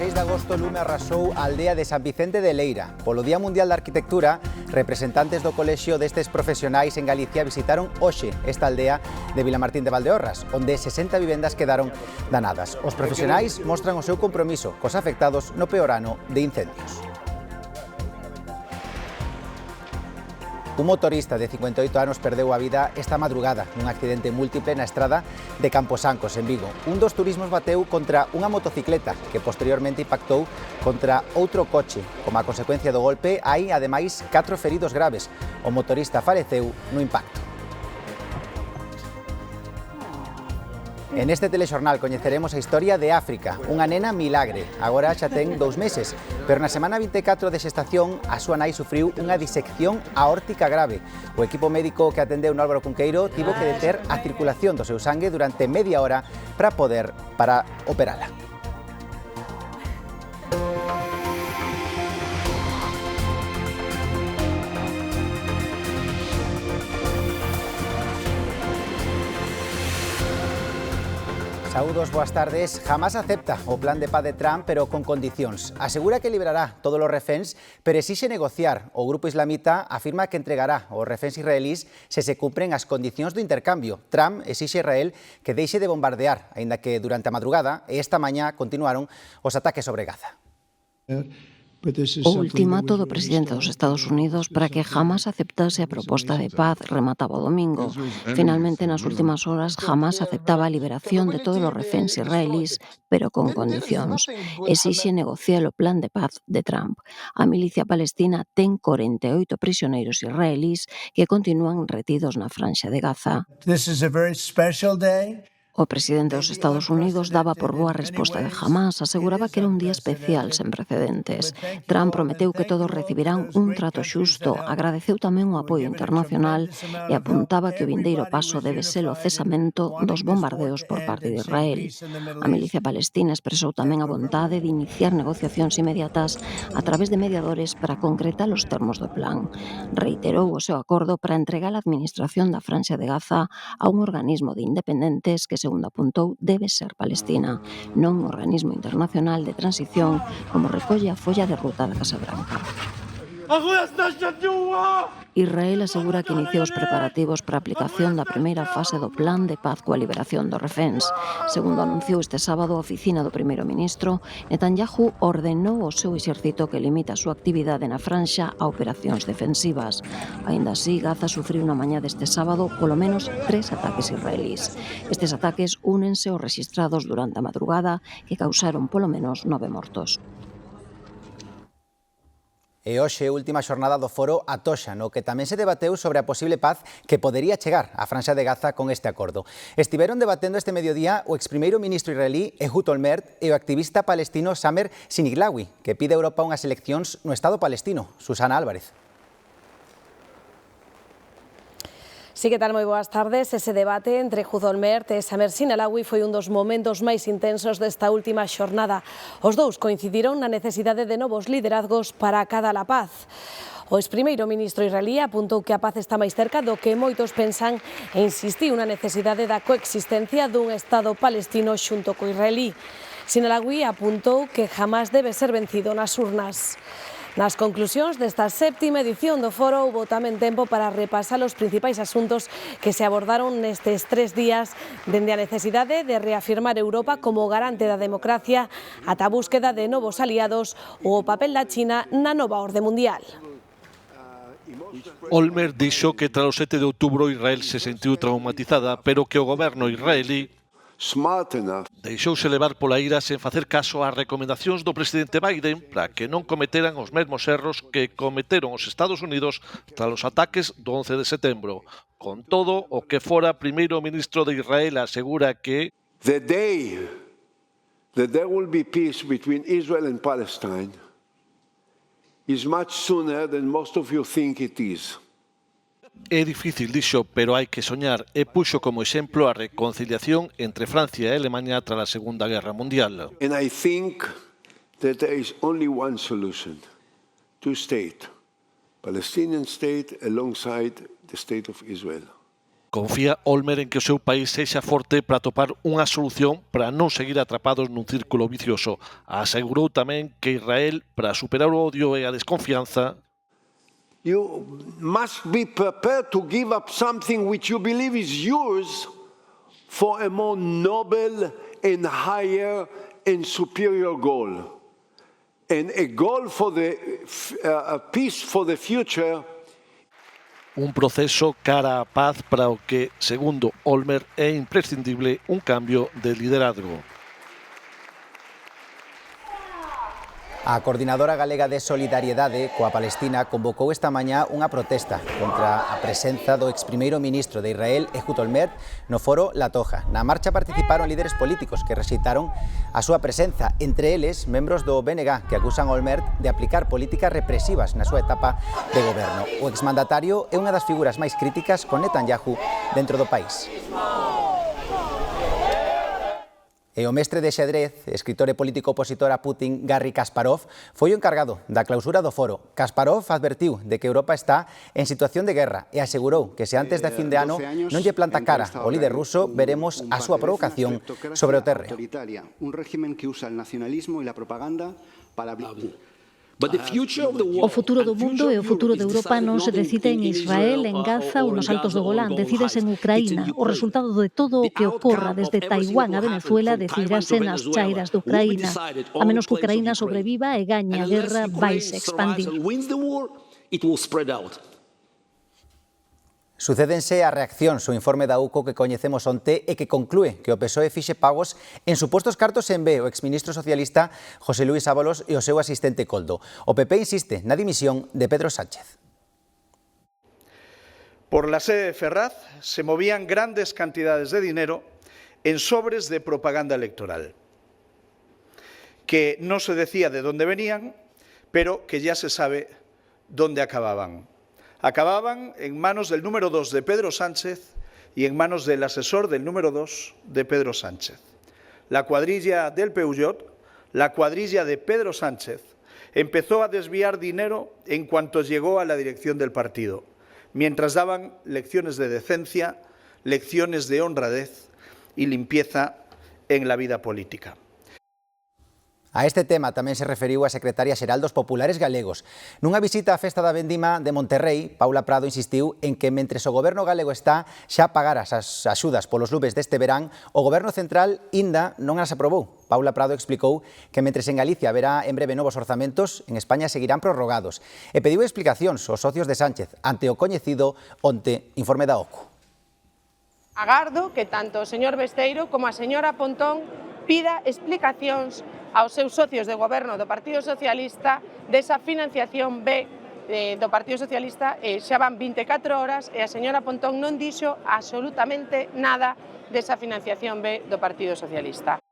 16 de agosto o lume arrasou a aldea de San Vicente de Leira. Polo Día Mundial da Arquitectura, representantes do colexio destes profesionais en Galicia visitaron hoxe esta aldea de Vilamartín de Valdeorras, onde 60 vivendas quedaron danadas. Os profesionais mostran o seu compromiso cos afectados no peor ano de incendios. Un motorista de 58 anos perdeu a vida esta madrugada nun accidente múltiple na estrada de Camposancos, en Vigo. Un dos turismos bateu contra unha motocicleta que posteriormente impactou contra outro coche. Como a consecuencia do golpe, hai ademais 4 feridos graves. O motorista faleceu no impacto. En este telexornal coñeceremos a historia de África, unha nena milagre. Agora xa ten 2 meses, pero na semana 24 de xestación a súa nai sufriu unha disección aórtica grave. O equipo médico que atendeu no Álvaro Cunqueiro tivo que deter a circulación do seu sangue durante media hora para operala. Saúdos, boas tardes. Jamás acepta o plan de paz de Trump, pero con condicións. Asegura que liberará todos os reféns, pero exixe negociar. O grupo islamita afirma que entregará os reféns israelís se cumpren as condicións do intercambio. Trump exixe a Israel que deixe de bombardear, aínda que durante a madrugada e esta mañá continuaron os ataques sobre Gaza. O ultimato do presidente dos Estados Unidos para que jamás aceptase a proposta de paz remataba o domingo. Finalmente, nas últimas horas, jamás aceptaba a liberación de todos os reféns israelís, pero con condicións. Exixe negociar o plan de paz de Trump. A milicia palestina ten 48 prisioneiros israelís que continúan retidos na franxa de Gaza. O presidente dos Estados Unidos daba por boa a resposta de Hamás, aseguraba que era un día especial sen precedentes. Trump prometeu que todos recibirán un trato xusto, agradeceu tamén o apoio internacional e apuntaba que o vindeiro paso debe ser o cesamento dos bombardeos por parte de Israel. A milicia palestina expresou tamén a vontade de iniciar negociacións inmediatas a través de mediadores para concretar os termos do plan. Reiterou o seu acordo para entregar a administración da franxa de Gaza a un organismo de independentes que, segundo apuntou, debe ser Palestina, non un organismo internacional de transición como recolle a folla de ruta da Casa Branca. Israel asegura que iniciou os preparativos para a aplicación da primeira fase do plan de paz coa liberación dos reféns. Segundo anunciou este sábado a oficina do primeiro ministro, Netanyahu ordenou ao seu exército que limita a súa actividade na franxa a operacións defensivas. Aínda así, Gaza sufriu na mañá deste sábado polo menos 3 ataques israelís. Estes ataques únense aos rexistrados durante a madrugada que causaron polo menos 9 mortos. E hoxe, última xornada do foro Atoxa, no que tamén se debateu sobre a posible paz que podería chegar á franxa de Gaza con este acordo. Estiveron debatendo este mediodía o exprimeiro ministro israelí Ehud Olmert e o activista palestino Samer Siniglawi, que pide a Europa unhas eleccións no Estado palestino. Susana Álvarez. Sí, que tal? Moi boas tardes. Ese debate entre Ehud Olmert e Samer Siniglawi foi un dos momentos máis intensos desta última xornada. Os dous coincidiron na necesidade de novos liderazgos para acadar a paz. O exprimeiro ministro israelí apuntou que a paz está máis cerca do que moitos pensan e insistiu na necesidade da coexistencia dun Estado palestino xunto co israelí. Siniglawi apuntou que jamás debe ser vencido nas urnas. Nas conclusións desta séptima edición do foro houbo tamén tempo para repasar os principais asuntos que se abordaron nestes 3 días, dende a necesidade de reafirmar Europa como garante da democracia ata a búsqueda de novos aliados ou o papel da China na nova orde mundial. Olmert dixo que tras o 7 de outubro Israel se sentiu traumatizada, pero que o goberno israelí deixouse levar pola ira sen facer caso ás recomendacións do presidente Biden para que non cometeran os mesmos erros que cometeron os Estados Unidos tras os ataques do 11 de setembro. Con todo, o que fora primeiro ministro de Israel asegura que the day that there will be peace between Israel and Palestine is much sooner than most of you think it is. É difícil, dixo, pero hai que soñar e puxo como exemplo a reconciliación entre Francia e Alemania tras a Segunda Guerra Mundial. And I think that there is only one solution: two-state, Palestinian state alongside the state of Israel. Confía Olmer en que o seu país sexa forte para atopar unha solución para non seguir atrapados nun círculo vicioso. Asegurou tamén que Israel, para superar o odio e a desconfianza, you must be prepared to give up something which you believe is yours for a more noble and higher and superior goal. And a goal for the peace for the future. Un proceso cara á paz para o que, segundo Olmer, é imprescindible un cambio de liderazgo. A Coordinadora Galega de Solidariedade coa Palestina convocou esta mañá unha protesta contra a presenza do exprimeiro ministro de Israel, Ehud Olmert, no foro La Toja. Na marcha participaron líderes políticos que rexeitaron a súa presenza, entre eles membros do BNG que acusan a Olmert de aplicar políticas represivas na súa etapa de goberno. O exmandatario é unha das figuras máis críticas con Netanyahu dentro do país. E o mestre de xadrez, escritor e político opositor a Putin, Garry Kasparov, foi o encargado da clausura do foro. Kasparov advertiu de que Europa está en situación de guerra e asegurou que se antes de fin de ano non lle planta cara o líder ruso, veremos a súa provocación sobre o terreo. Un régimen que usa el nacionalismo y la propaganda para... O futuro do mundo e o futuro de Europa non se decide en Israel, en Gaza ou nos Altos do Golán, decídese en Ucraína. O resultado de todo o que ocorra desde Taiwán a Venezuela decidirase nas chairas de Ucraína. A menos que Ucraína sobreviva e gañe a guerra, vaise expandir. Sucédense as reaccións o informe da UCO que coñecemos onte e que conclúe que o PSOE fixe pagos en supostos cartos en B o exministro socialista José Luis Ábalos e o seu asistente Coldo. O PP insiste na dimisión de Pedro Sánchez. Por la sede de Ferraz se movían grandes cantidades de dinero en sobres de propaganda electoral, que no se decía de dónde venían, pero que ya se sabe dónde acababan. Acababan en manos del número 2 de Pedro Sánchez y en manos del asesor del número 2 de Pedro Sánchez. La cuadrilla del Peugeot, la cuadrilla de Pedro Sánchez, empezó a desviar dinero en cuanto llegó a la dirección del partido, mientras daban lecciones de decencia, lecciones de honradez y limpieza en la vida política. A este tema tamén se referiu a secretaria xeral dos Populares Galegos. Nunha visita á Festa da Vendima de Monterrei, Paula Prado insistiu en que mentres o goberno galego está xa a pagar as axudas polos lumes deste verán, o goberno central inda non as aprobou. Paula Prado explicou que mentres en Galicia haberá en breve novos orzamentos, en España seguirán prorrogados e pediu explicacións aos socios de Sánchez ante o coñecido onte informe da OCU. Agardo que tanto o señor Besteiro como a señora Pontón pida explicacións aos seus socios de goberno do Partido Socialista desa financiación B do Partido Socialista. Xa van 24 horas e a señora Pontón non dixo absolutamente nada desa financiación B do Partido Socialista.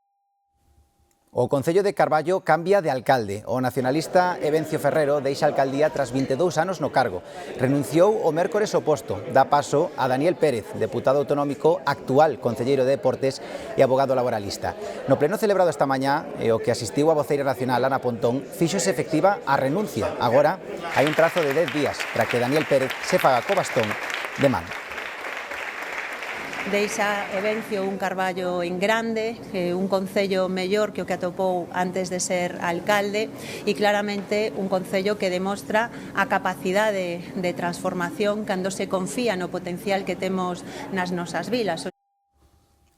O Concello de Carballo cambia de alcalde. O nacionalista Evencio Ferrero deixa a alcaldía tras 22 anos no cargo. Renunciou o mércores oposto. Dá paso a Daniel Pérez, deputado autonómico, actual concelleiro de Deportes e abogado laboralista. No pleno celebrado esta mañá, e o que asistiu a voceira nacional Ana Pontón, fíxose efectiva a renuncia. Agora hai un prazo de 10 días para que Daniel Pérez se faga co bastón de mando. Deixa Evencio un Carballo en grande, un concello mellor que o que atopou antes de ser alcalde e claramente un concello que demostra a capacidade de transformación cando se confía no potencial que temos nas nosas vilas.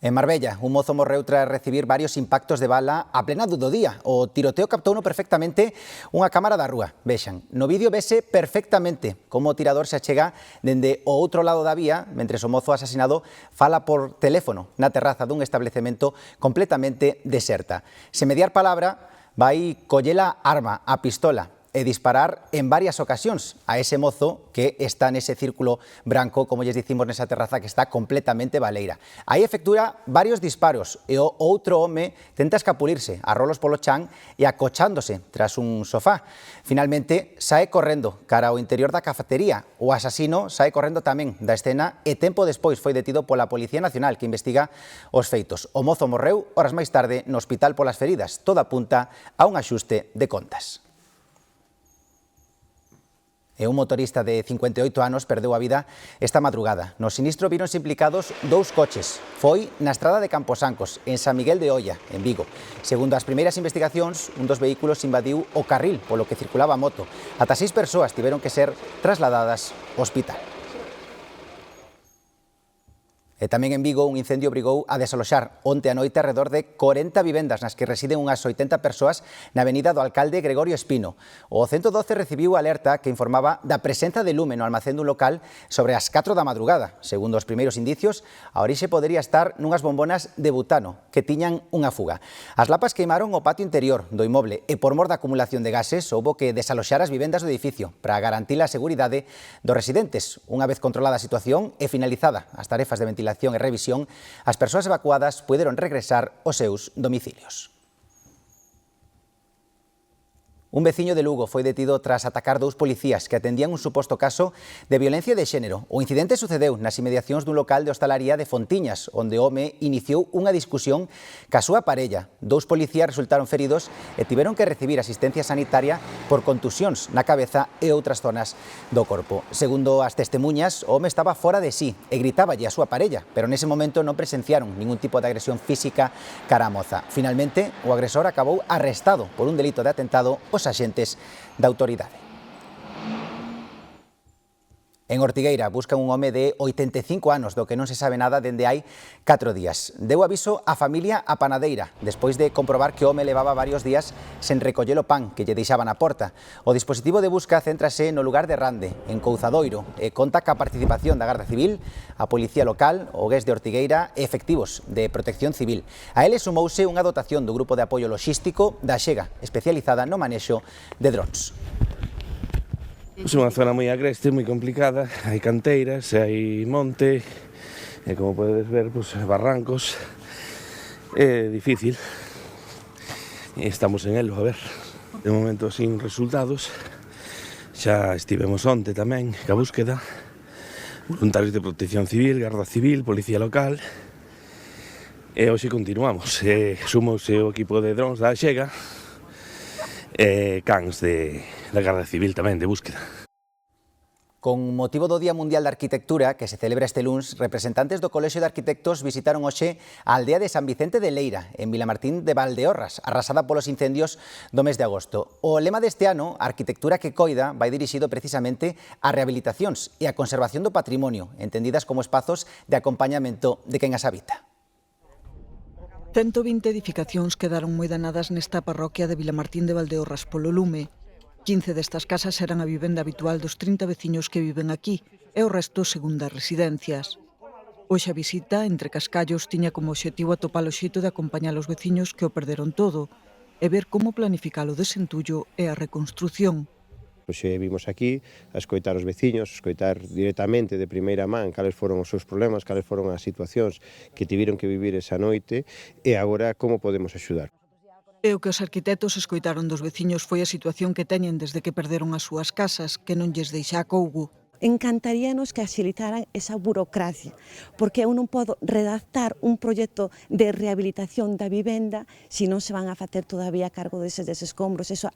En Marbella, un mozo morreu tras recibir varios impactos de bala a plena do día. O tiroteo captouno perfectamente unha cámara da rúa. Vexan, no vídeo vese perfectamente como o tirador se achega dende o outro lado da vía, mentres o mozo asasinado fala por teléfono na terraza dun establecemento completamente deserta. Se mediar palabra, vai collela arma, a pistola, e disparar en varias ocasións a ese mozo que está nese círculo branco, como lles dicimos nesa terraza que está completamente baleira. Aí efectúa varios disparos e o outro home tenta escapulirse a rolos polo chan e acochándose tras un sofá. Finalmente, sae correndo cara ao interior da cafetería. O asasino sae correndo tamén da escena e tempo despois foi detido pola Policía Nacional que investiga os feitos. O mozo morreu horas máis tarde no hospital polas feridas. Todo apunta a un axuste de contas. E un motorista de 58 anos perdeu a vida esta madrugada. No sinistro víronse implicados 2 coches. Foi na estrada de Camposancos, en San Miguel de Oia, en Vigo. Segundo as primeiras investigacións, un dos vehículos invadiu o carril polo que circulaba a moto. Ata 6 persoas tiveron que ser trasladadas ao hospital. E tamén en Vigo un incendio obrigou a desaloxar onte a noite alrededor de 40 vivendas nas que residen unhas 80 persoas na avenida do alcalde Gregorio Espino. O 112 recibiu alerta que informaba da presenza de lume no almacén dun local sobre as 4 da madrugada. Segundo os primeiros indicios, a orixe podería estar nunhas bombonas de butano que tiñan unha fuga. As lapas queimaron o patio interior do inmoble e por mor da acumulación de gases houbo que desaloxar as vivendas do edificio para garantir a seguridade dos residentes. Unha vez controlada a situación e finalizada as tarefas de ventilación e revisión, as persoas evacuadas puderon regresar aos seus domicilios. Un veciño de Lugo foi detido tras atacar 2 policías que atendían un suposto caso de violencia de xénero. O incidente sucedeu nas inmediacións dun local de hostalaría de Fontiñas, onde o home iniciou unha discusión ca súa parella. 2 policías resultaron feridos e tiveron que recibir asistencia sanitaria por contusións na cabeza e outras zonas do corpo. Segundo as testemuñas, o home estaba fora de sí e gritáballe a súa parella, pero nese momento non presenciaron ningún tipo de agresión física cara a moza. Finalmente, o agresor acabou arrestado por un delito de atentado aos axentes da autoridade. En Ortigueira buscan un home de 85 anos do que non se sabe nada dende hai 4 días. Deu aviso á familia A Panadeira, despois de comprobar que o home levaba varios días sen recoller o pan que lle deixaban á porta. O dispositivo de busca céntrase no lugar de Rande, en Couzadoiro, e conta ca participación da Garda Civil, a Policía Local, o GES de Ortigueira e efectivos de Protección Civil. A eles sumouse unha dotación do Grupo de Apoio Logístico da Xega, especializada no manexo de drons. É unha zona moi agreste, moi complicada, hai canteiras, hai monte, e como podes ver, barrancos, é difícil, e estamos en elo, a ver, de momento sin resultados, xa estivemos onte tamén, ca búsqueda, voluntarios de Protección Civil, Garda Civil, Policía Local, e hoxe continuamos, sumouse o equipo de drons da Xega, cans da Garda Civil tamén de búsqueda. Con motivo do Día Mundial da Arquitectura, que se celebra este luns, representantes do Colexio de Arquitectos visitaron hoxe a aldea de San Vicente de Leira, en Vilamartín de Valdeorras, arrasada polos incendios do mes de agosto. O lema deste ano, a arquitectura que coida, vai dirixido precisamente a rehabilitacións e a conservación do patrimonio, entendidas como espazos de acompañamento de quen as habita. 120 edificacións quedaron moi danadas nesta parroquia de Vilamartín de Valdeorras polo lume. 15 destas casas eran a vivenda habitual dos 30 veciños que viven aquí e o resto segundas residencias. Hoxe a visita, entre cascallos, tiña como obxectivo atopar o xeito de acompañar os veciños que o perderon todo e ver como planificar o desentullo e a reconstrución. Hoxe vimos aquí a escoitar os veciños, a escoitar directamente de primeira man cales foron os seus problemas, cales foron as situacións que tiveron que vivir esa noite e agora como podemos axudar. E o que os arquitectos escoitaron dos veciños foi a situación que teñen desde que perderon as súas casas, que non lles deixa acougo. Encantaríanos que axilitaran esa burocracia, porque eu non podo redactar un proxecto de rehabilitación da vivenda se non se van a facer todavía a cargo deses escombros. Eso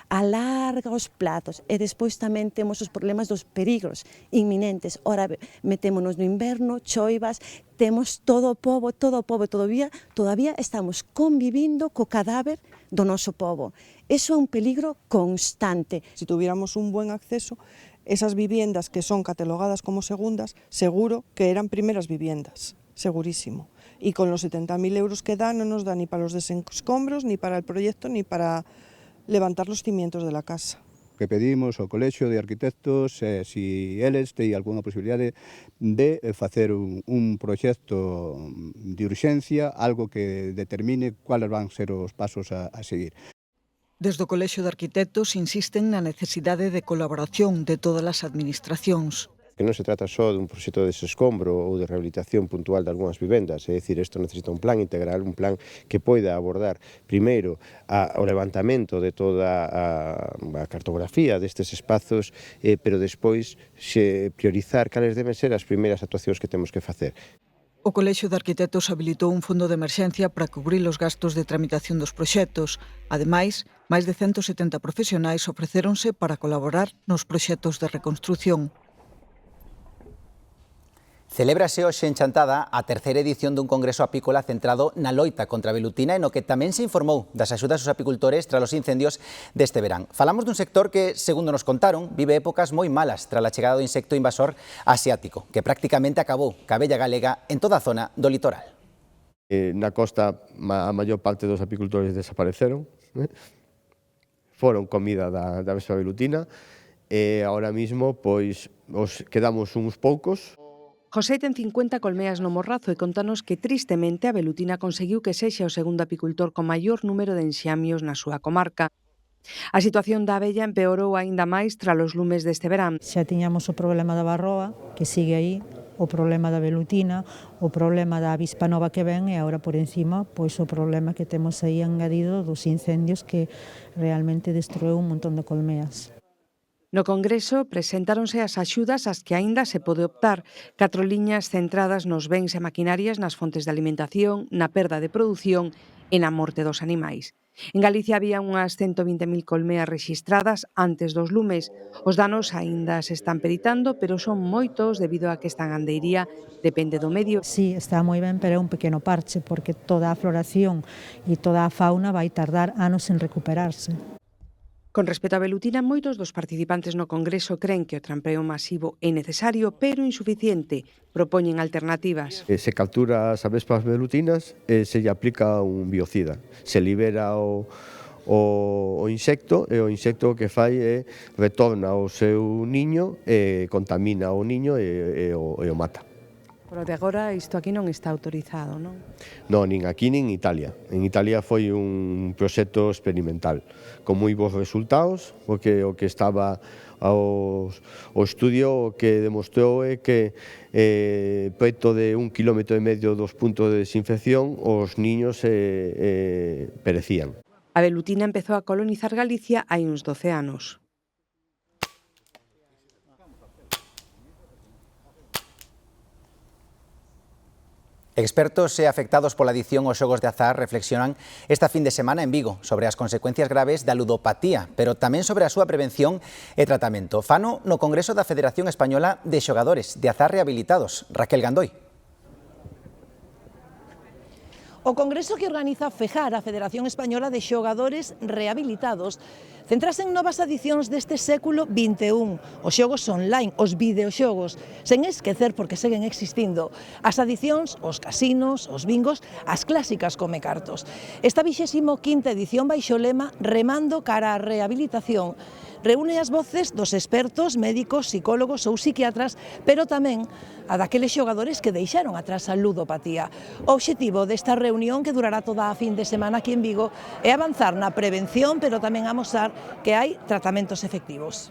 alarga os plazos e despois tamén temos os problemas dos perigros inminentes. Ora metémonos no inverno, choivas, temos todo o pobo, todavía estamos convivindo co cadáver do noso pobo. Eso é un peligro constante. Si tuviéramos un buen acceso, esas viviendas que son catalogadas como segundas, seguro que eran primeras viviendas, segurísimo. Y con los 70.000 euros que dan, no nos da ni para los desescombros, ni para el proyecto, ni para levantar los cimientos de la casa. Que pedimos ao Colexio de Arquitectos si eles teñen alguna posibilidade de facer un proxecto de urxencia, algo que determine cuáles van ser os pasos a seguir. Desde o Colexio de Arquitectos insisten na necesidade de colaboración de todas as administracións. Que non se trata só dun proxecto de desescombro ou de rehabilitación puntual de algunhas vivendas, é dicir, isto necesita un plan integral, un plan que poida abordar primeiro o levantamento de toda a cartografía destes espazos, pero despois priorizar cales deben ser as primeiras actuacións que temos que facer. O Colexio de Arquitectos habilitou un fondo de emerxencia para cubrir os gastos de tramitación dos proxectos. Ademais, Máis de 170 profesionais ofrecéronse para colaborar nos proxectos de reconstrución. Celébrase hoxe en Chantada a terceira edición dun congreso apícola centrado na loita contra a velutina e no que tamén se informou das axudas aos apicultores tras os incendios deste verán. Falamos dun sector que, segundo nos contaron, vive épocas moi malas tras a chegada do insecto invasor asiático, que prácticamente acabou ca abella galega en toda a zona do litoral. Na costa a maior parte dos apicultores desapareceron, foron comida da vespa velutina e agora mismo pois quedamos uns poucos. José ten 50 colmeas no Morrazo e contanos que tristemente a velutina conseguiu que sexa o segundo apicultor con maior número de enxamios na súa comarca. A situación da abella empeorou aínda máis tras os lumes deste verán. Xa tiñamos o problema da barroa, que sigue aí, o problema da velutina, o problema da avispa nova que ven e agora por encima pois o problema que temos aí engadido dos incendios que realmente destruiu un montón de colmeas. No Congreso presentáronse as axudas ás que aínda se pode optar, 4 liñas centradas nos bens e maquinarias, nas fontes de alimentación, na perda de produción e na morte dos animais. En Galicia había unhas 120.000 colmeas rexistradas antes dos lumes. Os danos aínda se están peritando, pero son moitos debido a que esta gandeiría depende do medio. Sí, está moi ben, pero é un pequeno parche, porque toda a floración e toda a fauna vai tardar anos en recuperarse. Con respecto á velutina, moitos dos participantes no Congreso creen que o trampeo masivo é necesario, pero insuficiente. Propoñen alternativas. Se captura as avespas velutinas e se lle aplica un biocida. Se libera o insecto e o insecto que fai é retorna ao seu niño e contamina o niño e o mata. Pero de agora isto aquí non está autorizado, non? Non, nin aquí nin en Italia. En Italia foi un proxecto experimental con moi bons resultados, porque o que estaba o estudio o que demostrou é que preto de 1,5 km dos puntos de desinfección os niños perecían. A velutina empezou a colonizar Galicia hai uns 12 anos. Expertos e afectados pola adicción aos xogos de azar reflexionan esta fin de semana en Vigo sobre as consecuencias graves da ludopatía, pero tamén sobre a súa prevención e tratamento. Fano no Congreso da Federación Española de Xogadores de Azar Rehabilitados. Raquel Gandoy. O congreso que organiza FEJAR, a Federación Española de Xogadores Rehabilitados, centrase en novas adicións deste século XXI, os xogos online, os videoxogos, sen esquecer, porque seguen existindo, as adicións, os casinos, os bingos, as clásicas comecartos. Esta 25ª edición baixo o lema Remando cara á rehabilitación, reúne as voces dos expertos, médicos, psicólogos ou psiquiatras, pero tamén a daqueles xogadores que deixaron atrás a ludopatía. O obxectivo desta reunión, que durará toda a fin de semana aquí en Vigo, é avanzar na prevención, pero tamén amosar que hai tratamentos efectivos.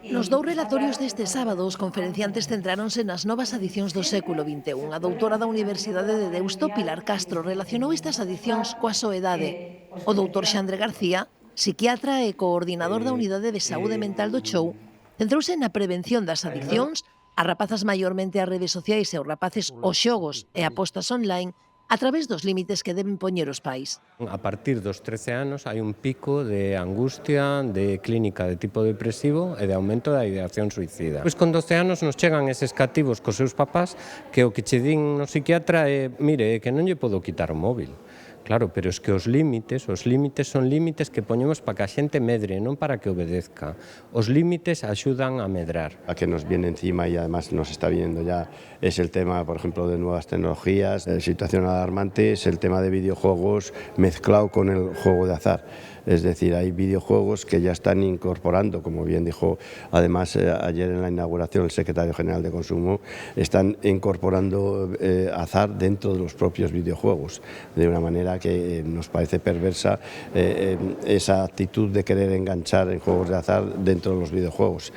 Nos dous relatorios deste sábado, os conferenciantes centráronse nas novas adicións do século XXI. A doutora da Universidade de Deusto, Pilar Castro, relacionou estas adicións coa soedade. O doutor Xandre García, psiquiatra e coordinador da Unidade de Saúde Mental do Chou, centrouse na prevención das adiccións, as rapazas maiormente ás redes sociais e os rapaces aos xogos e apostas online, a través dos límites que deben poñer os pais. A partir dos 13 anos hai un pico de angustia, de clínica de tipo depresivo e de aumento da ideación suicida. Pois con 12 anos nos chegan eses cativos cos seus papás que o que che din no psiquiatra é, mire, que non lle podo quitar o móvil. Claro, pero es que os límites son límites que poñemos para que a xente medre, non para que obedezca. Os límites axudan a medrar. A que nos viene encima y además nos está viniendo ya es el tema, por ejemplo, de nuevas tecnologías. La situación alarmante es el tema de videojuegos mezclado con el juego de azar. Es decir, hay videojuegos que ya están incorporando, como bien dijo además ayer en la inauguración el secretario general de Consumo, están incorporando azar dentro de los propios videojuegos, de una manera que nos parece perversa esa actitud de querer enganchar en juegos de azar dentro de los videojuegos.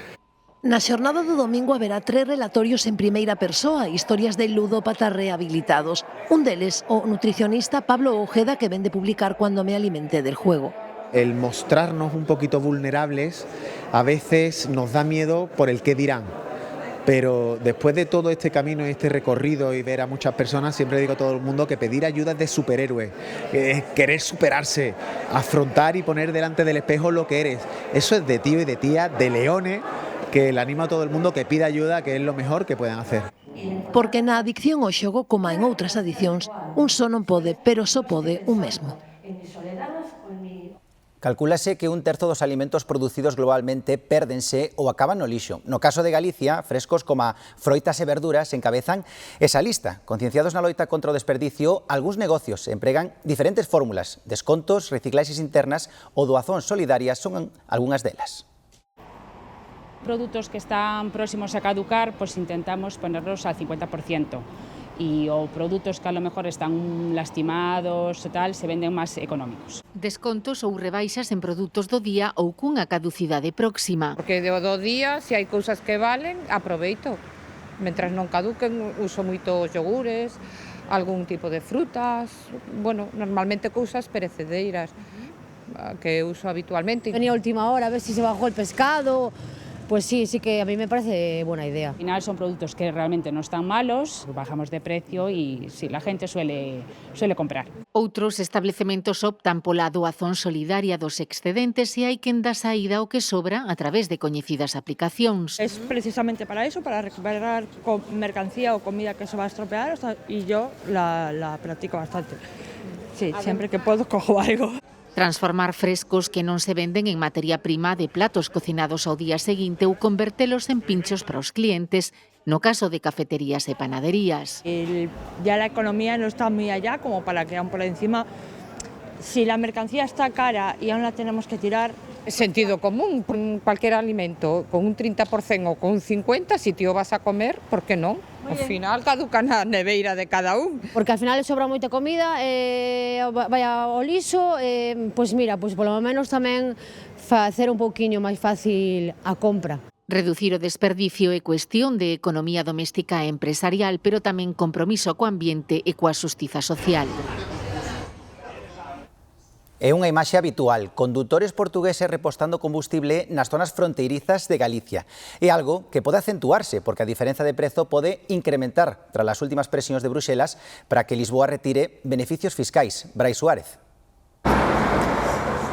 Na xornada do domingo haberá 3 relatorios en primeira persoa, historias de ludópatas rehabilitados. Un deles, o nutricionista Pablo Ojeda, que ven de publicar Cuando me alimenté del juego. El mostrarnos un poquito vulnerables a veces nos da miedo por el qué dirán. pero después de todo este camino y este recorrido y ver a muchas personas, siempre digo a todo el mundo que pedir ayuda es de superhéroe, querer superarse, afrontar y poner delante del espejo lo que eres. Eso es de tío y de tía, de leones, que le animo a todo el mundo que pida ayuda, que es lo mejor que puedan hacer. Porque na adicción ao xogo, como en outras adicións, un só non pode, pero só pode un mesmo. Calcúlase que 1/3 dos alimentos producidos globalmente pérdense ou acaban no lixo. No caso de Galicia, frescos como froitas e verduras encabezan esa lista. Concienciados na loita contra o desperdicio, algúns negocios empregan diferentes fórmulas. Descontos, reciclaxes internas ou doazóns solidarias son algunhas delas. Produtos que están próximos a caducar, pues intentamos ponerlos al 50%. O produtos que a lo mejor están lastimados e tal, se venden máis económicos. Descontos ou rebaixas en produtos do día ou cunha caducidade próxima. Porque do día, se hai cousas que valen, aproveito. Mentras non caduquen, uso moitos yogures, algún tipo de frutas, bueno, normalmente cousas perecedeiras que uso habitualmente. Venía a última hora a ver si se bajó el pescado. Pues sí que a mí me parece buena idea. Al final son productos que realmente no están malos, bajamos de precio y sí, la gente suele comprar. Outros establecementos optan pola doazón solidaria dos excedentes e hai quen dá saída ao que sobra a través de coñecidas aplicacións. Es precisamente para eso, para recuperar mercancía o comida que se va a estropear, y yo la practico bastante. Sí, siempre que puedo cojo algo. Transformar frescos que non se venden en materia prima de platos cocinados ao día seguinte ou convertelos en pinchos para os clientes, no caso de cafeterías e panaderías. Ya la economía no está muy allá como para que aún por encima, si la mercancía está cara y aún la tenemos que tirar. Sentido común, cualquier alimento con un 30% o con un 50%, si tío vas a comer, ¿por qué non? Ao final caduca na neveira de cada un. Porque al final le sobra moita comida, vai ao lixo, pois mira, pois polo menos tamén facer un pouquiño máis fácil a compra. Reducir o desperdicio é cuestión de economía doméstica e empresarial, pero tamén compromiso co ambiente e coa xustiza social. É unha imaxe habitual, condutores portugueses repostando combustible nas zonas fronteirizas de Galicia. É algo que pode acentuarse, porque a diferenza de prezo pode incrementar tras as últimas presións de Bruxelas para que Lisboa retire beneficios fiscais. Brais Suárez.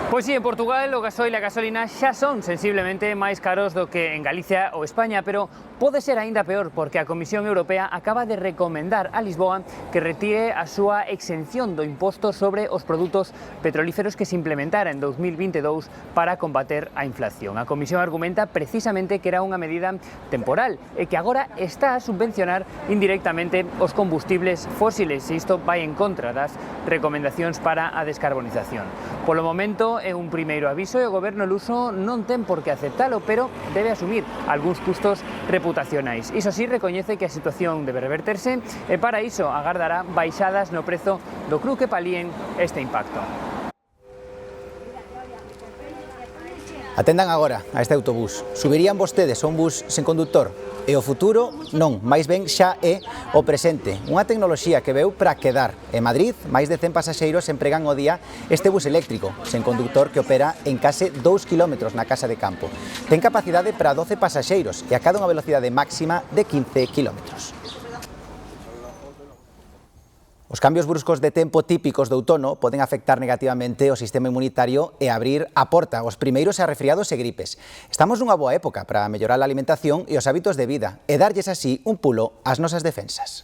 Pois sí, en Portugal o gasoil e a gasolina xa son sensiblemente máis caros do que en Galicia ou España, pero pode ser aínda peor porque a Comisión Europea acaba de recomendar a Lisboa que retire a súa exención do imposto sobre os produtos petrolíferos que se implementara en 2022 para combater a inflación. A Comisión argumenta precisamente que era unha medida temporal e que agora está a subvencionar indirectamente os combustibles fósiles e isto vai en contra das recomendacións para a descarbonización. Polo momento é un primeiro aviso e o goberno luso non ten por que aceptalo, pero debe asumir algúns custos reputacionais. Iso sí, recoñece que a situación debe reverterse e para iso agardará baixadas no prezo do cru que palíen este impacto. Atendan agora a este autobús. Subirían vostedes a un bus sen conductor? E o futuro non, máis ben xa é o presente. Unha tecnoloxía que veu para quedar. En Madrid, máis de 100 pasaxeiros empregan o día este bus eléctrico, sen conductor que opera en case 2 km na casa de campo. Ten capacidade para 12 pasaxeiros e acada unha velocidade máxima de 15 km. Os cambios bruscos de tempo típicos do outono poden afectar negativamente o sistema inmunitario e abrir a porta aos primeiros a resfriados e gripes. Estamos nunha boa época para mellorar a alimentación e os hábitos de vida e darlles así un pulo ás nosas defensas.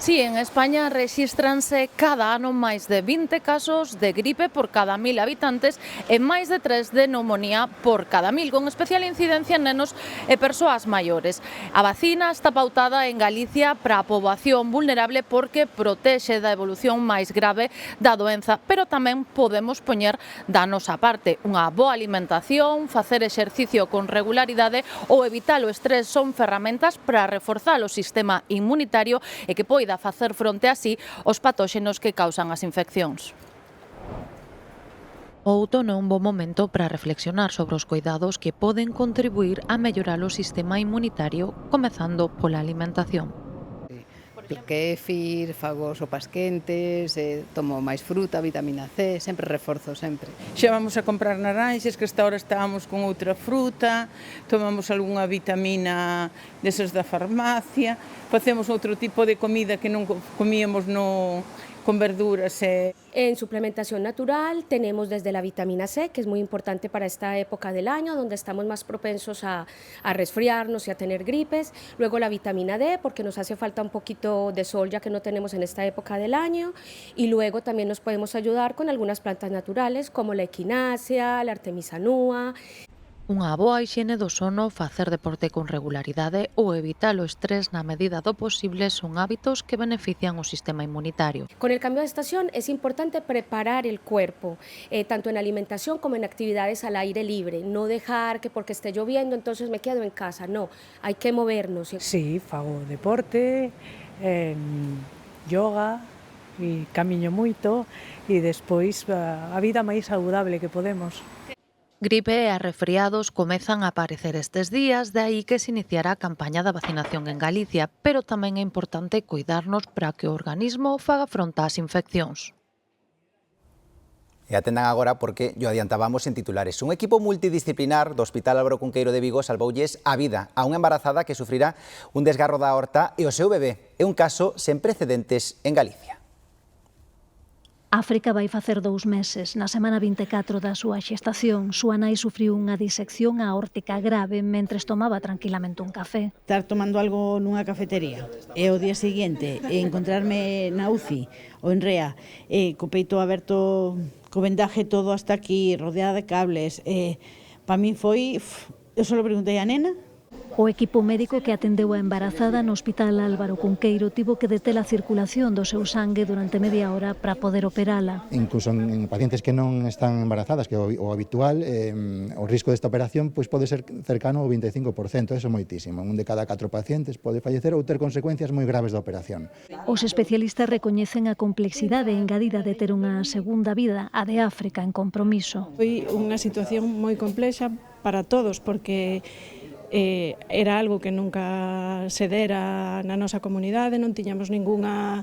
Sí, en España rexístranse cada ano máis de 20 casos de gripe por cada 1000 habitantes e máis de 3 de neumonía por cada 1000, con especial incidencia en nenos e persoas maiores. A vacina está pautada en Galicia para a poboación vulnerable porque protexe da evolución máis grave da doenza, pero tamén podemos poñer da nosa parte. Unha boa alimentación, facer exercicio con regularidade ou evitar o estrés son ferramentas para reforzar o sistema inmunitario e que poida facer fronte así aos patóxenos que causan as infeccións. O outono é un bo momento para reflexionar sobre os cuidados que poden contribuir a mellorar o sistema inmunitario, comezando pola alimentación. kéfir, fago sopas quentes, tomo máis fruta, vitamina C, sempre reforzo, sempre. Xa vamos a comprar naranxas, que esta hora estábamos con outra fruta, tomamos algunha vitamina desas da farmacia, facemos outro tipo de comida que non comíamos con verduras. En suplementación natural tenemos desde la vitamina C, que es muy importante para esta época del año, donde estamos más propensos a resfriarnos y a tener gripes. Luego la vitamina D, porque nos hace falta un poquito de sol, ya que no tenemos en esta época del año. Y luego también nos podemos ayudar con algunas plantas naturales, como la equinacia, la artemisa nua. Unha boa hixiene do sono, facer deporte con regularidade ou evitar o estrés na medida do posible son hábitos que benefician o sistema inmunitario. Con el cambio de estación es importante preparar el cuerpo, tanto en alimentación como en actividades al aire libre. No dejar que porque esté lloviendo entonces me quedo en casa, no, hay que movernos. Sí, fago deporte, yoga, e camiño moito e despois a vida máis saudable que podemos. Gripe e resfriados comezan a aparecer estes días, de aí que se iniciará a campaña da vacinación en Galicia, pero tamén é importante cuidarnos para que o organismo faga fronte ás infeccións. E atendan agora porque yo adiantábamos en titulares. Un equipo multidisciplinar do Hospital Álvaro Cunqueiro de Vigo salvoulles a vida a unha embarazada que sufrirá un desgarro da aorta e o seu bebé. É un caso sen precedentes en Galicia. África vai facer 2 meses. Na semana 24 da súa xestación, súa nai sufriu unha disección aórtica grave mentres tomaba tranquilamente un café. Estar tomando algo nunha cafetería e o día seguinte encontrarme na UCI ou en REA co peito aberto, co vendaje todo hasta aquí, rodeada de cables. Para min foi... Eu só preguntei a nena. O equipo médico que atendeu a embarazada no Hospital Álvaro Cunqueiro tivo que deter a circulación do seu sangue durante media hora para poder operala. Incluso en pacientes que non están embarazadas, que é o habitual, o risco desta operación pode ser cercano ao 25%, eso é moitísimo. Un de cada 4 pacientes pode fallecer ou ter consecuencias moi graves da operación. Os especialistas recoñecen a complexidade engadida de ter unha segunda vida, a de África, en compromiso. Foi unha situación moi complexa para todos, porque era algo que nunca se dera na nosa comunidade, non tiñamos ningunha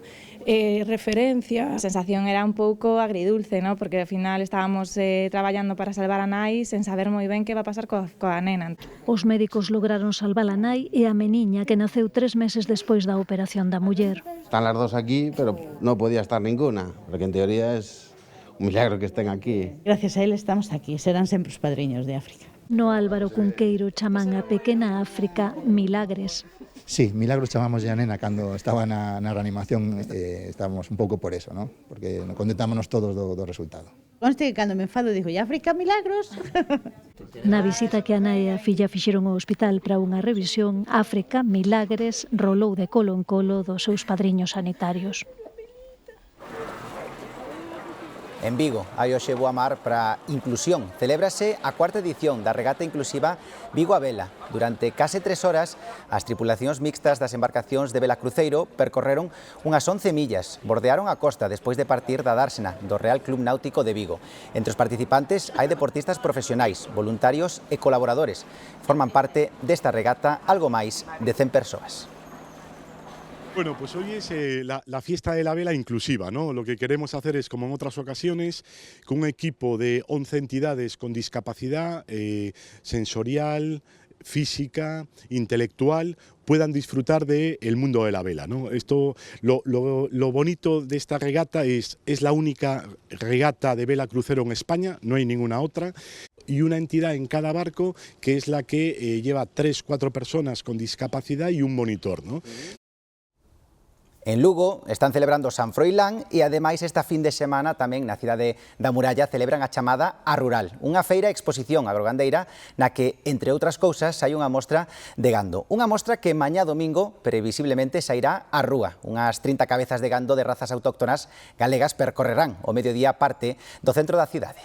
referencia. A sensación era un pouco agridulce, ¿no? Porque ao final estábamos traballando para salvar a nai sen saber moi ben que va a pasar coa nena. Os médicos lograron salvar a nai e a meniña que naceu 3 meses despois da operación da muller. Están las dos aquí, pero non podía estar ninguna, porque en teoría es un milagro que estén aquí. Gracias a él estamos aquí, serán sempre os padriños de África. No Álvaro Cunqueiro chaman a pequena África Milagres. Sí, Milagros chamamos a nena cando estaba na reanimación, estábamos un pouco por eso, ¿no? Porque contentámonos todos do resultado. Conste que cando me enfado digo, "E África Milagros?" Na visita que a nai e a filla fixeron ao hospital para unha revisión, África Milagres rolou de colo en colo dos seus padriños sanitarios. En Vigo, hai hoxe boa mar para inclusión. Celébrase a 4ª edición da regata inclusiva Vigo a Vela. Durante case 3 horas, as tripulacións mixtas das embarcacións de vela cruceiro percorreron unhas 11 millas, bordearon a costa despois de partir da dársena do Real Club Náutico de Vigo. Entre os participantes hai deportistas profesionais, voluntarios e colaboradores. Forman parte desta regata algo máis de 100 persoas. Bueno, pues hoy es la fiesta de la vela inclusiva, ¿no? Lo que queremos hacer es, como en otras ocasiones, con un equipo de 11 entidades con discapacidad sensorial, física, intelectual, puedan disfrutar del mundo de la vela, ¿no? Esto, lo bonito de esta regata es la única regata de vela crucero en España, no hay ninguna otra, y una entidad en cada barco que es la que lleva 3-4 personas con discapacidad y un monitor, ¿no? En Lugo están celebrando San Froilán e ademais esta fin de semana tamén na cidade da Muralla celebran a chamada A Rural, unha feira exposición agrogandeira na que, entre outras cousas, hai unha mostra de gando. Unha mostra que mañá domingo previsiblemente sairá á rúa. Unhas 30 cabezas de gando de razas autóctonas galegas percorrerán o mediodía parte do centro da cidade.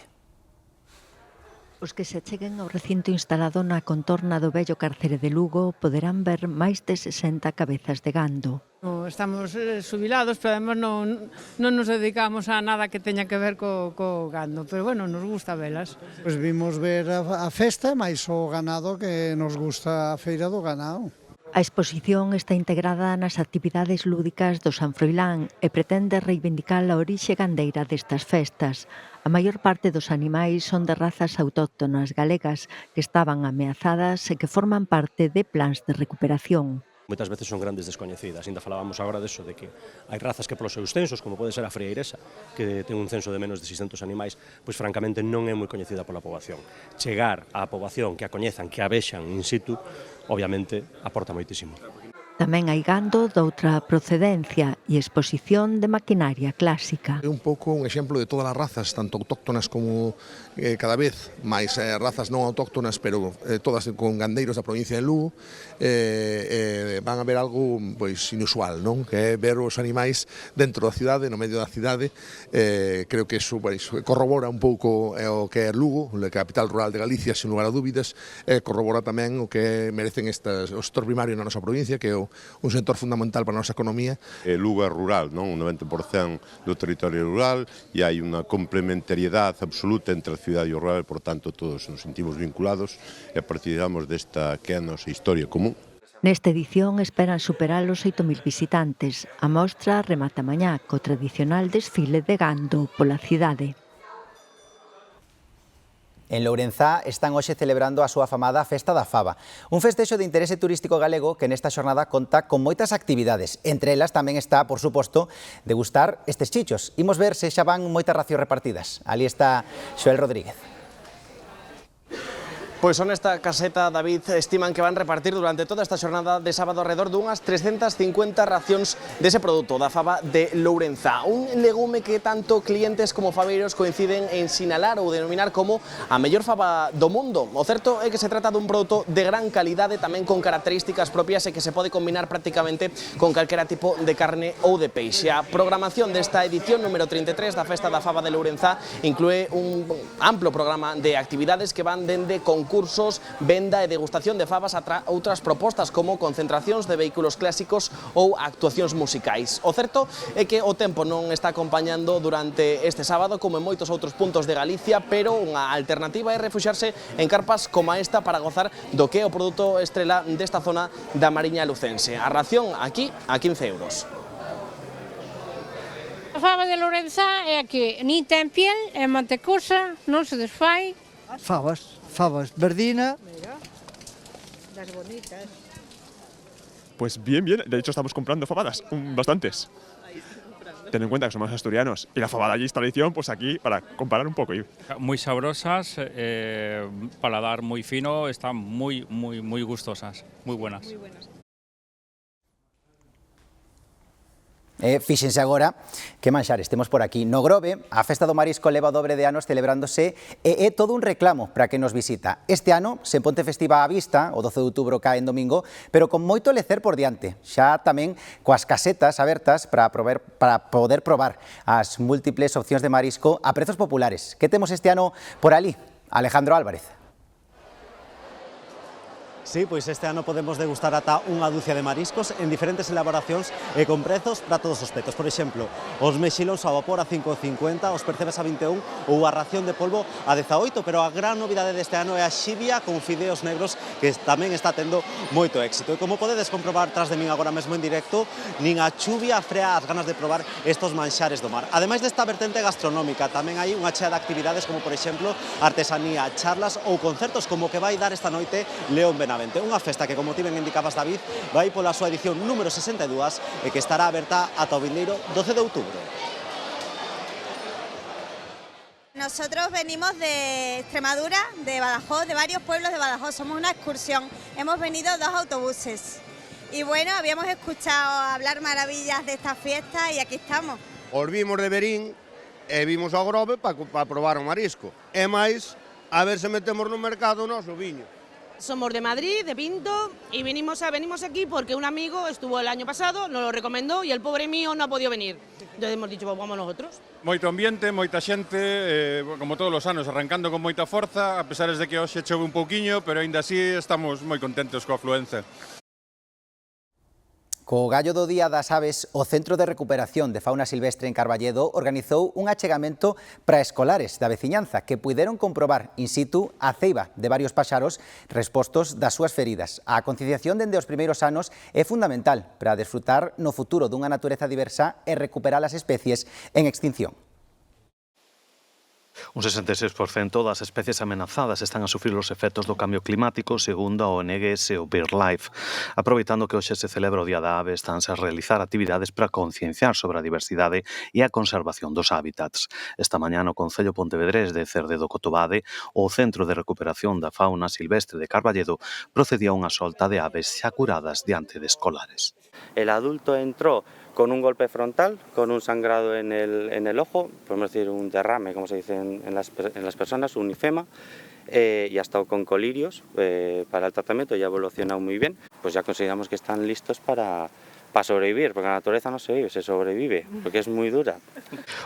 Os que se cheguen ao recinto instalado na contorna do vello cárcere de Lugo poderán ver máis de 60 cabezas de gando. Estamos xubilados, pero además non nos dedicamos a nada que teña que ver co gando, pero bueno, nos gusta velas. Pois vimos ver a festa, máis o ganado que nos gusta a feira do ganado. A exposición está integrada nas actividades lúdicas do San Froilán e pretende reivindicar a orixe gandeira destas festas. A maior parte dos animais son de razas autóctonas galegas que estaban ameazadas e que forman parte de plans de recuperación. Moitas veces son grandes descoñecidas, ainda falábamos agora deso, de que hai razas que polos seus censos, como pode ser a freiresa, que ten un censo de menos de 600 animais, pois francamente non é moi coñecida pola poboación. Chegar á poboación que a coñezan, que a vexan in situ, obviamente aporta moitísimo. Tamén hai gando doutra procedencia e exposición de maquinaria clásica. É un pouco un exemplo de todas as razas, tanto autóctonas como cada vez máis razas non autóctonas, pero todas con gandeiros da provincia de Lugo, van a ver algo pois inusual, non? Que é ver os animais dentro da cidade, no medio da cidade. Creo que iso corrobora un pouco o que é Lugo, a capital rural de Galicia, sin lugar a dúbidas, e corrobora tamén o que merecen o sector primario na nosa provincia, que é un sector fundamental para a nosa economía. Lugo é rural, non? Un 90% do territorio rural e hai unha complementariedade absoluta entre a cidade e o rural, por tanto todos nos sentimos vinculados e partilhamos desta que é a nosa historia común. Nesta edición esperan superar os 8.000 visitantes. A mostra remata mañá co tradicional desfile de gando pola cidade. En Lourenzá están hoxe celebrando a súa afamada Festa da Faba, un festexo de interese turístico galego que nesta xornada conta con moitas actividades. Entre elas tamén está, por suposto, degustar estes chichos. Imos ver se xa van moitas racións repartidas. Ali está Xoel Rodríguez. Pois son esta caseta, David, estiman que van repartir durante toda esta xornada de sábado alrededor dunhas 350 racións dese produto, da faba de Lourenzá. Un legume que tanto clientes como fabeiros coinciden en sinalar ou denominar como a mellor faba do mundo. O certo é que se trata dun produto de gran calidade, tamén con características propias e que se pode combinar prácticamente con calquera tipo de carne ou de peixe. A programación desta edición número 33 da Festa da Faba de Lourenzá inclúe un amplo programa de actividades que van dende concursos, venda e degustación de fabas a outras propostas como concentracións de vehículos clásicos ou actuacións musicais. O certo é que o tempo non está acompañando durante este sábado como en moitos outros puntos de Galicia, pero unha alternativa é refuxarse en carpas como esta para gozar do que é o produto estrela desta zona da Mariña Lucense. A ración aquí a 15 euros. A faba de Lourenzá é a que nin ten piel, é mantecosa, non se desfai. Fabas, verdina. Das bonitas. Pues bien, de hecho estamos comprando fabadas, bastantes. Ten en cuenta que somos asturianos y la fabada allí es tradición, pues aquí para comparar un poco. Muy sabrosas, paladar muy fino, están muy gustosas, muy buenas. Fíxense agora que manxares temos por aquí. No Grove, a Festa do Marisco leva o dobre de anos celebrándose e é todo un reclamo para que nos visita. Este ano, sen Ponte Festiva á vista, o 12 de outubro cae en domingo, pero con moito lecer por diante. Xa tamén coas casetas abertas para poder probar as múltiples opcións de marisco a prezos populares. Que temos este ano por ali? Alejandro Álvarez. Sí, pois este ano podemos degustar ata unha dúcia de mariscos en diferentes elaboracións e con prezos para todos os petos. Por exemplo, os mexilóns ao vapor a 5,50, os percebes a 21 ou a ración de polvo a 18, pero a gran novidade deste ano é a xibia con fideos negros que tamén está tendo moito éxito. E como podedes comprobar tras de min agora mesmo en directo, nin a chuvia frea as ganas de probar estos manxares do mar. Ademais desta vertente gastronómica, tamén hai unha chea de actividades como, por exemplo, artesanía, charlas ou concertos como que vai dar esta noite León Benavente. Unha festa que, como ti ben indicabas, David, vai pola súa edición número 62 e que estará aberta ata o vindeiro 12 de outubro. Nosotros venimos de Extremadura, de Badajoz, de varios pueblos de Badajoz. Somos una excursión. Hemos venido 2 autobuses. Y bueno, habíamos escuchado hablar maravillas de esta fiesta y aquí estamos. Volvimos de Berín e vimos ao Grove para probar o marisco. E máis, a ver se metemos no mercado o noso viño. Somos de Madrid, de Pinto, y venimos aquí porque un amigo estuvo el año pasado, nos lo recomendó y el pobre mío no ha podido venir. Entonces hemos dicho, pues vamos nosotros. Moito ambiente, moita xente, como todos os anos, arrancando con moita forza, a pesar de que hoxe chove un pouquiño, pero aínda así estamos moi contentos coa afluencia. Co gallo do Día das Aves, o Centro de Recuperación de Fauna Silvestre en Carballedo organizou un achegamento para escolares da veciñanza que puideron comprobar in situ a ceiba de varios paxaros respostos das súas feridas. A concienciación dende os primeiros anos é fundamental para desfrutar no futuro dunha natureza diversa e recuperar as especies en extinción. Un 66% das especies amenazadas están a sufrir os efectos do cambio climático, segundo a ONGs e o BirdLife. Aproveitando que hoxe se celebra o Día da Ave, estánse a realizar actividades para concienciar sobre a diversidade e a conservación dos hábitats. Esta mañá no Concello pontevedrés de Cerde do Cotobade, o Centro de Recuperación da Fauna Silvestre de Carballedo procedía a unha solta de aves xa curadas diante de escolares. El adulto entró con un golpe frontal, con un sangrado en el ojo, podemos decir un derrame, como se dice en las personas, un ifema, y ha estado con colirios para el tratamiento, ya ha evolucionado muy bien, pues ya consideramos que están listos para sobrevivir, porque la naturaleza no se vive, se sobrevive, porque es muy dura.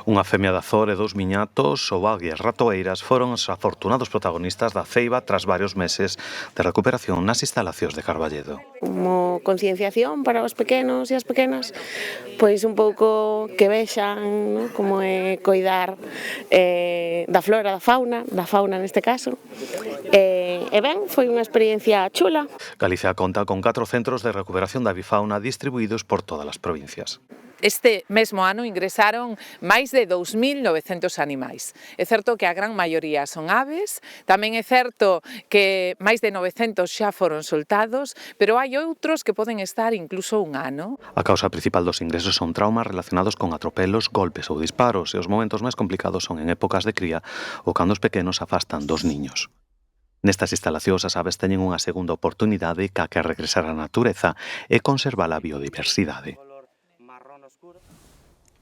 Unha femia de Azor e dos miñatos, o bagui e ratoeiras, foron os afortunados protagonistas da ceiba tras varios meses de recuperación nas instalacións de Carballedo. Como concienciación para os pequenos e as pequenas, pois un pouco que vexan, ¿no?, como é coidar da flora, da fauna neste caso. E ben, foi unha experiencia chula. Galicia conta con 4 centros de recuperación da avifauna distribuídos por todas as provincias. Este mesmo ano ingresaron máis de 2.900 animais. É certo que a gran maioría son aves, tamén é certo que máis de 900 xa foron soltados, pero hai outros que poden estar incluso un ano. A causa principal dos ingresos son traumas relacionados con atropelos, golpes ou disparos, e os momentos máis complicados son en épocas de cría ou cando os pequenos afastan dos niños. Nestas instalacións as aves teñen unha segunda oportunidade ca que regresar á natureza e conservar a biodiversidade.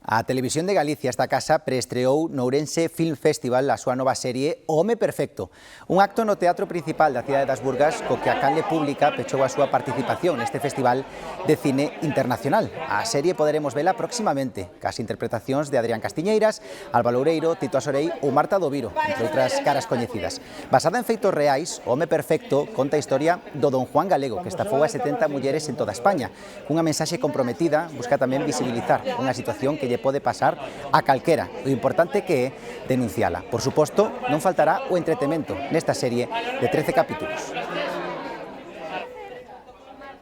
A Televisión de Galicia, esta casa, preestreou no Ourense Film Festival a súa nova serie O Home Perfecto, un acto no Teatro Principal da cidade das Burgas co que a canle pública pechou a súa participación neste festival de cine internacional. A serie poderemos vela próximamente, cas interpretacións de Adrián Castiñeiras, Alba Loureiro, Tito Asorei ou Marta Doviro, entre outras caras coñecidas. Basada en feitos reais, O Home Perfecto conta a historia do don Juan Galego, que estafou a 70 mulleres en toda España. Unha mensaxe comprometida busca tamén visibilizar unha situación que lle pode pasar a calquera. O importante que é denunciala. Por suposto, non faltará o entretemento nesta serie de 13 capítulos.